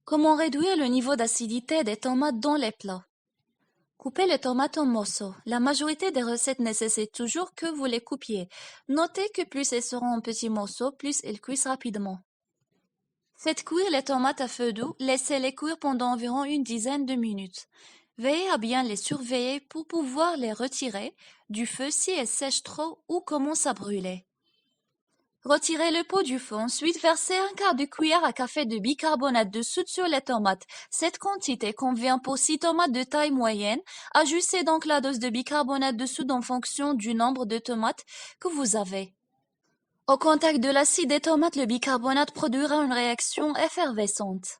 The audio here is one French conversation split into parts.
Comment réduire le niveau d'acidité des tomates dans les plats? Coupez les tomates en morceaux. La majorité des recettes nécessitent toujours que vous les coupiez. Notez que plus elles seront en petits morceaux, plus elles cuisent rapidement. Faites cuire les tomates à feu doux, laissez-les cuire pendant environ une dizaine de minutes. Veillez à bien les surveiller pour pouvoir les retirer du feu si elles sèchent trop ou commencent à brûler. Retirez le pot du feu, ensuite versez un quart de cuillère à café de bicarbonate de soude sur les tomates. Cette quantité convient pour 6 tomates de taille moyenne. Ajustez donc la dose de bicarbonate de soude en fonction du nombre de tomates que vous avez. Au contact de l'acide des tomates, le bicarbonate produira une réaction effervescente.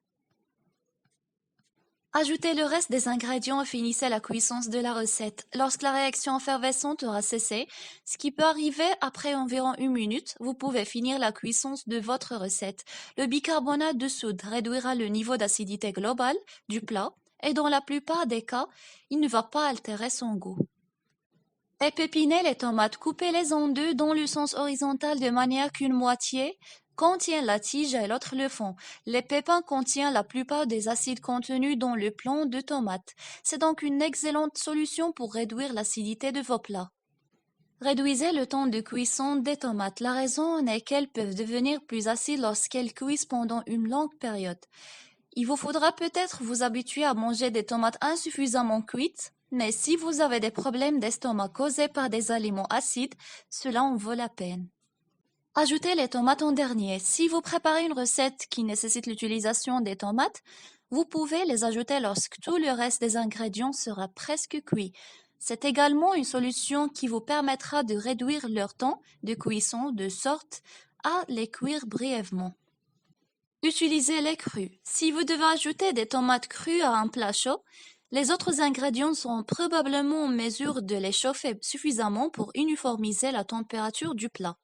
Ajoutez le reste des ingrédients et finissez la cuisson de la recette. Lorsque la réaction effervescente aura cessé, ce qui peut arriver après environ une minute, vous pouvez finir la cuisson de votre recette. Le bicarbonate de soude réduira le niveau d'acidité global du plat et dans la plupart des cas, il ne va pas altérer son goût. Épépinez les tomates, coupez-les en deux dans le sens horizontal de manière qu'une moitié contient la tige et l'autre le fond. Les pépins contiennent la plupart des acides contenus dans le plant de tomate. C'est donc une excellente solution pour réduire l'acidité de vos plats. Réduisez le temps de cuisson des tomates. La raison est qu'elles peuvent devenir plus acides lorsqu'elles cuisent pendant une longue période. Il vous faudra peut-être vous habituer à manger des tomates insuffisamment cuites, mais si vous avez des problèmes d'estomac causés par des aliments acides, cela en vaut la peine. Ajoutez les tomates en dernier. Si vous préparez une recette qui nécessite l'utilisation des tomates, vous pouvez les ajouter lorsque tout le reste des ingrédients sera presque cuit. C'est également une solution qui vous permettra de réduire leur temps de cuisson de sorte à les cuire brièvement. Utilisez-les crus. Si vous devez ajouter des tomates crues à un plat chaud, les autres ingrédients sont probablement en mesure de les chauffer suffisamment pour uniformiser la température du plat.